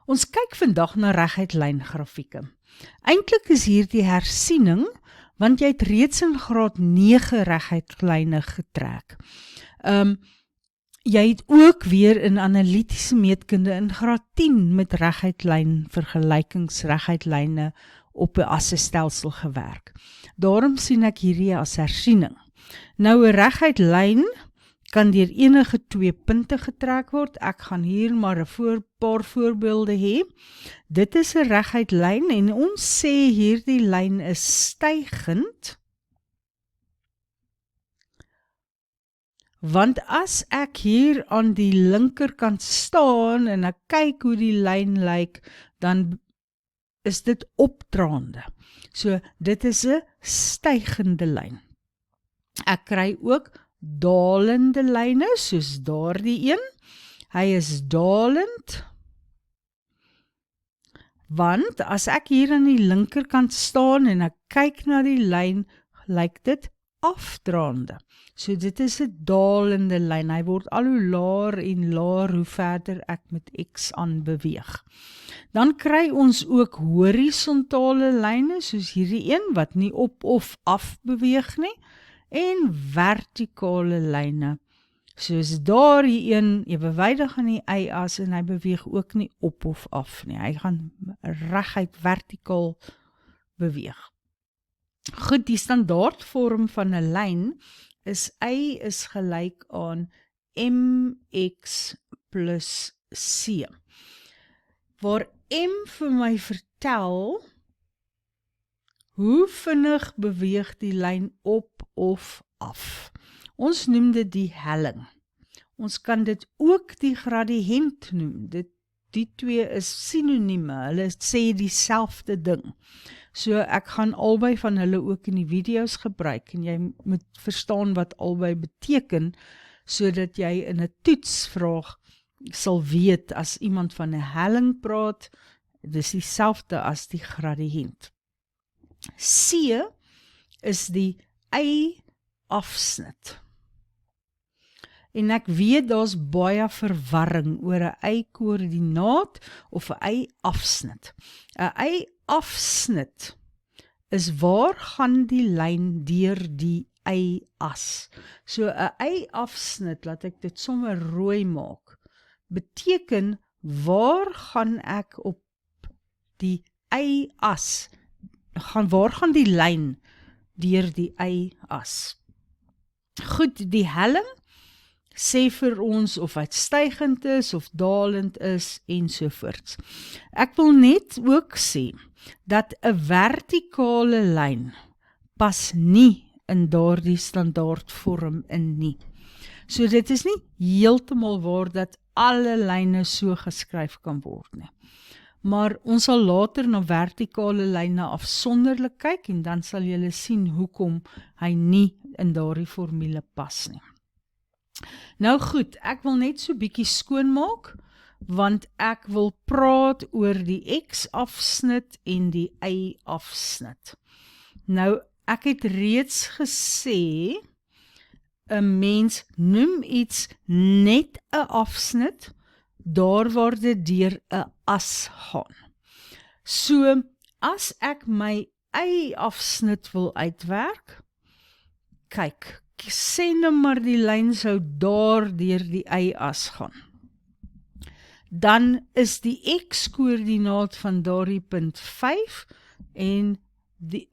Ons kyk vandag na reguit lyn grafieke. Eintlik is hier die hersiening, want jy het reeds in graad 9 reguit lyne getrek. Jy het ook weer in analitiese meetkunde in graad 10 met reguit lyn vergelykingsreguit lyne op 'n assestelsel gewerk. Daarom sien ek hierdie as hersiening. Nou 'n reguit lyn kan deur enige 2 punte getrek word. Ek gaan hier maar 'n paar voorbeelde hê. Dit is 'n reguit lyn en ons sê hierdie lyn is stygend. Want as ek hier aan die linkerkant staan en ek kyk hoe die lyn lyk, dan is dit opdraande. So dit is 'n stygende lyn. Ek kry ook dalende lyne, soos daardie een. Hy is dalend, want as ek hier aan die linkerkant staan en ek kyk na die lyn, lyk dit afdraande. So dit is 'n dalende lyn. Hy word al hoe laer en laer hoe verder ek met X aan beweeg. Dan kry ons ook horisontale lyne, soos hierdie een wat nie op of af beweeg nie, en vertikale lyne, soos daardie een ewewydig aan die y-as en hy beweeg ook nie op of af nie. Hy gaan reguit vertikaal beweeg. Goed, die standaardvorm van 'n lyn is y is gelyk aan mx plus c, waar m vir my vertel hoe vinnig beweeg die lyn op of af. Ons noem dit die helling. Ons kan dit ook die gradiënt noem. Die twee is sinonieme, hulle sê dieselfde ding. So ek gaan albei van hulle ook in die video's gebruik en jy moet verstaan wat albei beteken, sodat jy in 'n toetsvraag sal weet as iemand van 'n helling praat, dis dieselfde as die gradiënt. C is die y-afsnit. En ek weet daar's baie verwarring oor 'n y-koördinaat of 'n y-afsnit. 'n y-afsnit is waar gaan die lyn deur die y-as. So 'n y-afsnit, laat ek dit sommer rooi maak, beteken waar gaan ek op die y-as, waar gaan die lyn deur die y-as. Goed, die helling sê vir ons of hy stygend is of dalend is ensovoorts. Ek wil net ook sê dat 'n vertikale lyn pas nie in daardie standaardvorm in nie. So dit is nie heeltemal waar dat alle lyne so geskryf kan word nie. Maar ons sal later na vertikale lyne afsonderlik kyk en dan sal julle sien hoekom hy nie in daardie formule pas nie. Nou goed, ek wil net so bietjie skoonmaak, want ek wil praat oor die x-afsnit en die y-afsnit. Nou, ek het reeds gesê, 'n mens noem iets net 'n afsnit, daar waar dit deur 'n as gaan. So, as ek my y-afsnit wil uitwerk, kyk, sê nou maar die lyn sou daar deur die y-as gaan. Dan is die x-koördinaat van daardie punt 5 en die,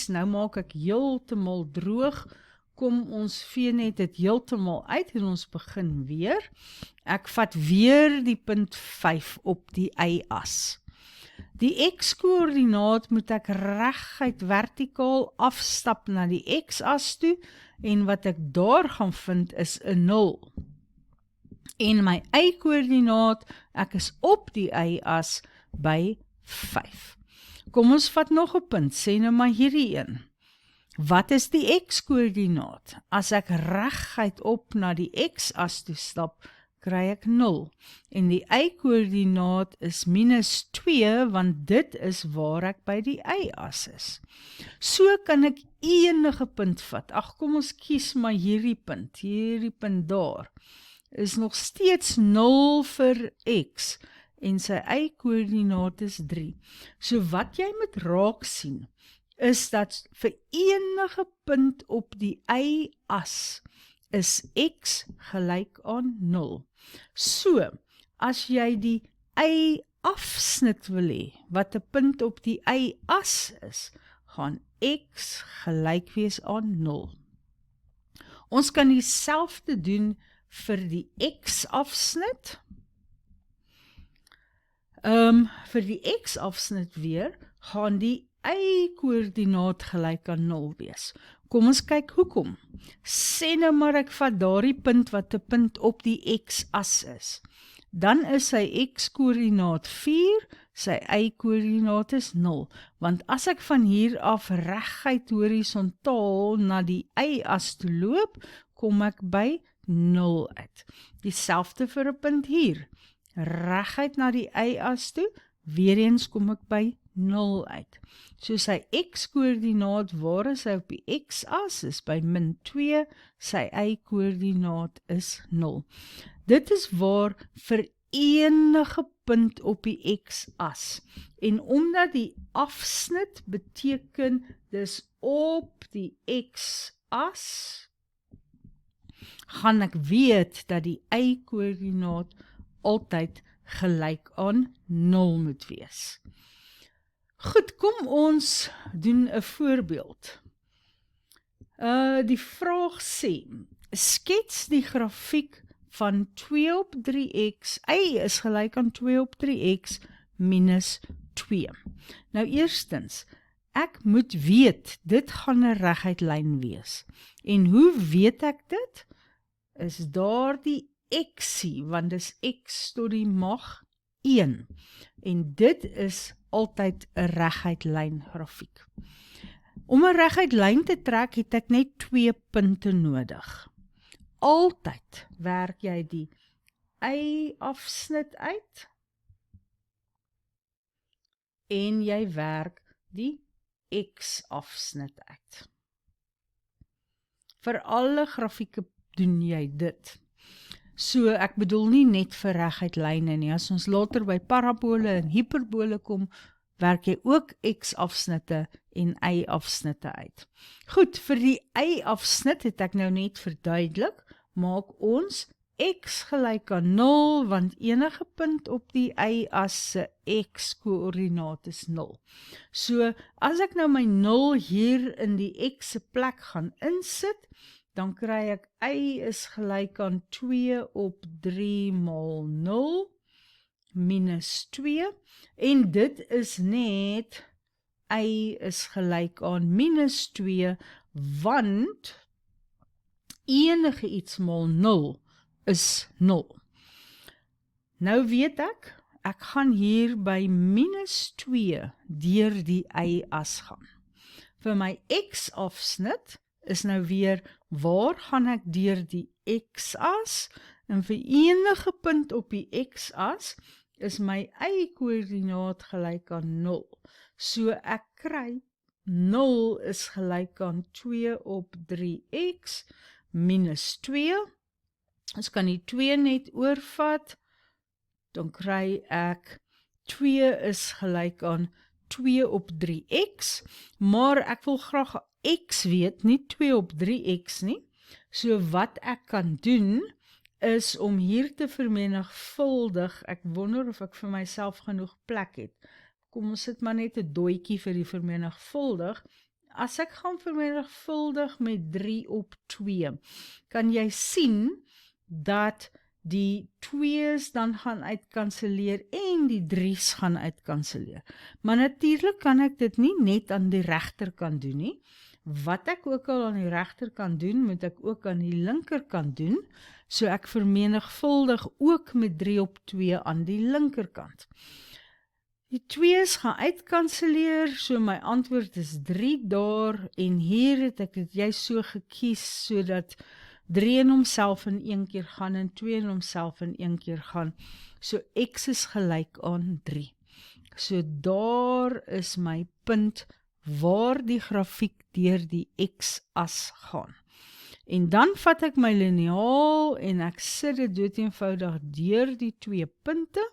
nou maak ek heeltemal droog, kom ons vee net dit heeltemal uit en ons begin weer. Ek vat weer die punt 5 op die y-as. Die x-koördinaat moet ek reguit vertikaal afstap na die x-as toe en wat ek daar gaan vind is 'n 0. En my y-koördinaat, ek is op die y-as by 5. Kom ons vat nog 'n punt, sê nou maar hierdie een. Wat is die x-koördinaat? As ek reguit op na die x-as toe stap, kry ek 0. En die y-koördinaat is -2, want dit is waar ek by die y-as is. So kan ek enige punt vat. Ag, kom ons kies maar hierdie punt daar. Is nog steeds 0 vir x en sy y-koördinaat is 3. So wat jy moet raak sien, is dat vir enige punt op die y-as is x gelyk aan 0. So, as jy die y-afsnit wil hê, wat 'n punt op die y-as is, gaan x gelyk wees aan 0. Ons kan dieselfde doen vir die x-afsnit. Vir die x-afsnit weer, gaan die y-koördinaat gelyk aan 0 wees. Kom ons kyk hoekom. Sê nou maar ek vat daardie punt wat 'n punt op die x-as is. Dan is sy x-koördinaat 4, sy y-koördinaat is 0. Want as ek van hier af reguit horisontaal na die y-as toe loop, kom ek by 0 uit. Dieselfde vir 'n punt hier. Reguit na die y-as toe, weer eens kom ek by 0 uit. So sy x-koördinaat, waar is hy op die x-as, is by -2, sy y-koördinaat is 0. Dit is waar vir enige punt op die x-as. En omdat die afsnit beteken dis op die x-as, gaan ek weet dat die y-koördinaat altyd gelyk aan 0 moet wees. Goed, kom ons doen 'n voorbeeld. Die vraag sê, skets die grafiek van 2 op 3x, y is gelyk aan 2 op 3x minus 2. Nou eerstens, ek moet weet, dit gaan 'n reguit lyn wees. En hoe weet ek dit? Is daar die xie, want dis x tot die mag 1. En dit is altyd 'n reguit lyn grafiek. Om 'n reguit lyn te trek, het ek net 2 punte nodig. Altyd werk jy die y-afsnit uit en jy werk die x-afsnit uit. Vir alle grafieke doen jy dit. So ek bedoel nie net vir reguit lyne nie. As ons later by parabole en hiperbole kom, werk jy ook x-afsnitte en y-afsnitte uit. Goed, vir die y-afsnit het ek nou net verduidelik, maak ons x gelyk aan 0, want enige punt op die y-as se x-koördinaat is 0. So, as ek nou my 0 hier in die x se plek gaan insit, dan kry ek y is gelyk aan 2 op 3 maal 0 minus 2, en dit is net y is gelyk aan minus 2, want enige iets maal 0 is 0. Nou weet ek gaan hier by minus 2 deur die y-as gaan. Vir my x-afsnit is nou weer, waar gaan ek deur die x-as, en vir enige punt op die x-as is my y-koördinaat gelyk aan 0. So ek kry 0 is gelyk aan 2 op 3x minus 2. Ons kan die 2 net oorvat, dan kry ek 2 is gelyk aan 2 op 3x, maar ek wil graag x weet, nie 2 op 3x nie. So wat ek kan doen, is om hier te vermenigvuldig. Ek wonder of ek vir myself genoeg plek het. Kom ons sit maar net 'n dooitjie vir die vermenigvuldig. As ek gaan vermenigvuldig met 3 op 2, kan jy sien dat die 2's dan gaan uitkanselleer en die 3's gaan uitkanselleer. Maar natuurlik kan ek dit nie net aan die regterkant doen nie. Wat ek ook al aan die regterkant doen, moet ek ook aan die linkerkant doen. So ek vermenigvuldig ook met 3 op 2 aan die linkerkant. Die 2's gaan uitkanselleer, so my antwoord is 3 daar, en hier het ek dit jy so gekies, sodat 3 in homself in een keer gaan, en 2 in homself in een keer gaan. So x is gelyk aan 3. So daar is my punt, waar die grafiek deur die x-as gaan. En dan vat ek my liniaal, en ek sit dit doodeenvoudig deur die 2 punte,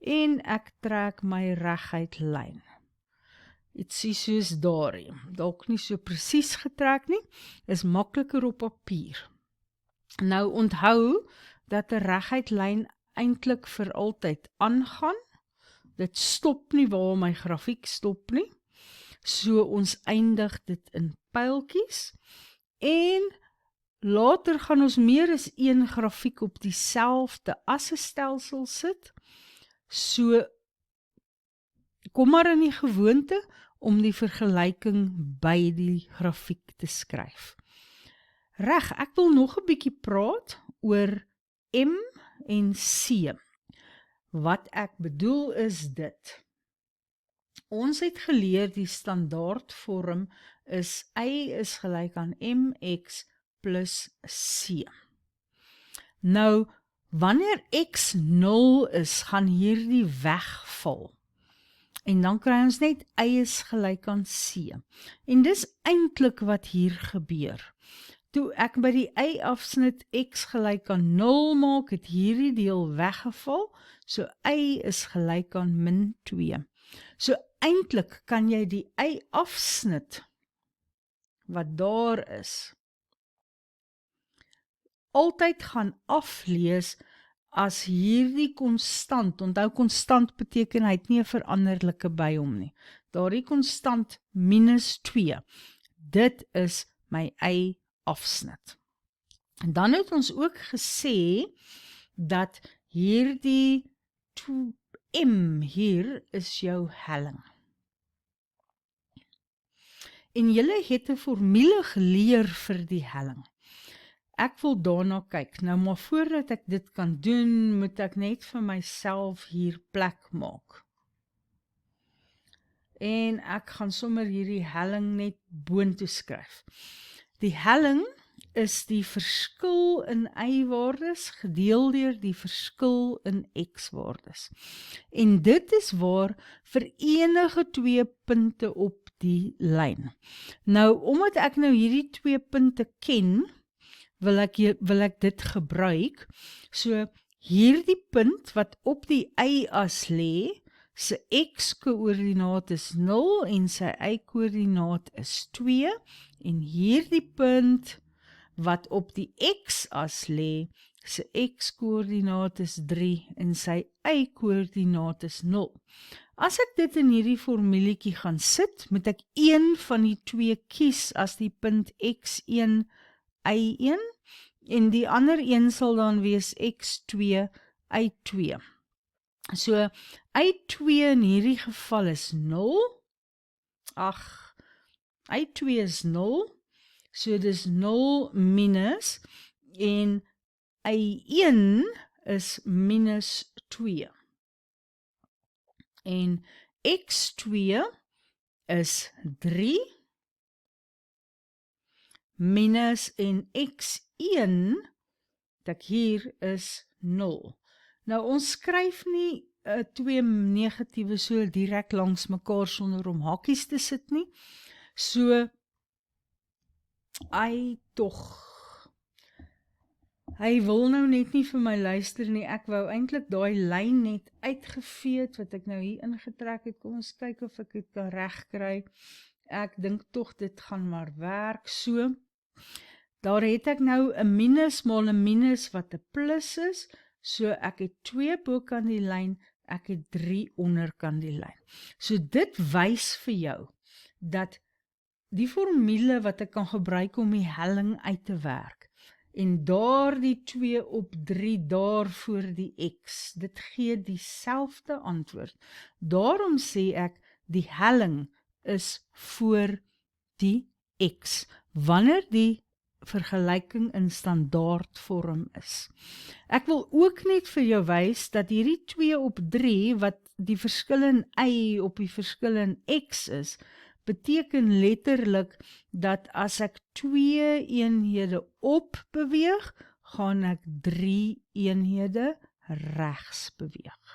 en ek trek my reguit lyn. Ietsie soos daarie, dalk nie so presies getrek nie, is makliker op papier. Nou onthou dat 'n reguit lyn eintlik vir altyd aangaan. Dit stop nie waar my grafiek stop nie. So ons eindig dit in pyltjies en later gaan ons meer as een grafiek op dieselfde assestelsel sit. So kom maar in die gewoonte om die vergelyking by die grafiek te skryf. Reg, ek wil nog 'n bietjie praat oor M en C. Wat ek bedoel is dit. Ons het geleer die standaardvorm is Y is gelyk aan MX plus C. Nou, wanneer X 0 is, gaan hierdie wegval. En dan kry ons net Y is gelyk aan C. En dis eintlik wat hier gebeur. Toe ek by die Y-afsnit X gelyk aan 0 maak, het hierdie deel weggeval, so Y is gelyk aan min 2. So eintlik kan jy die Y-afsnit wat daar is, altyd gaan aflees as hierdie konstant. Onthou, konstant beteken hy het nie 'n veranderlike by hom nie. Daardie konstant minus 2, dit is my Y-afsnit. En dan het ons ook gesê dat hierdie M hier is jou helling. En julle het 'n formule geleer vir die helling. Ek wil daarna kyk. Nou maar voordat ek dit kan doen, moet ek net vir myself hier plek maak. En ek gaan sommer hierdie helling net boontoe skryf. Die helling is die verskil in Y-waardes gedeel deur die verskil in X-waardes. En dit is waar vir enige 2 punte op die lyn. Nou, omdat ek nou hierdie 2 punte ken, wil ek dit gebruik. So, hierdie punt wat op die Y-as lê, sy X-koördinaat is 0 en sy Y-koördinaat is 2. En hierdie punt wat op die X-as lê, sy X-koördinaat is 3 en sy Y-koördinaat is 0. As ek dit in hierdie formuletjie gaan sit, moet ek een van die 2 kies as die punt X1, Y1 en die ander een sal dan wees X2, Y2. So, Y2 in hierdie geval is 0. Y2 is 0. So, dis 0 minus en Y1 is minus 2. En X2 is 3 minus en X1, dat hier is 0. Nou ons skryf nie 2 negatiewe so direk langs mekaar sonder om hakies te sit nie. So, hy wil nou net nie vir my luister nie. Ek wou eintlik daai lyn net uitgeveet wat ek nou hier ingetrek het. Kom ons kyk of ek dit kan regkry. Ek dink tog dit gaan maar werk so. Daar het ek nou 'n minus maal 'n minus wat 'n plus is. So ek het 2 bokant die lyn, ek het 3 onderkant die lyn. So dit wys vir jou dat die formule wat ek kan gebruik om die helling uit te werk, en daar die 2 op 3 daar voor die X, dit gee dieselfde antwoord. Daarom sê ek, die helling is voor die X, wanneer die vergelyking in standaardvorm is. Ek wil ook net vir jou wys dat hierdie 2 op 3, wat die verskil in Y op die verskil in X is, beteken letterlik dat as ek 2 eenhede op beweeg, gaan ek 3 eenhede regs beweeg.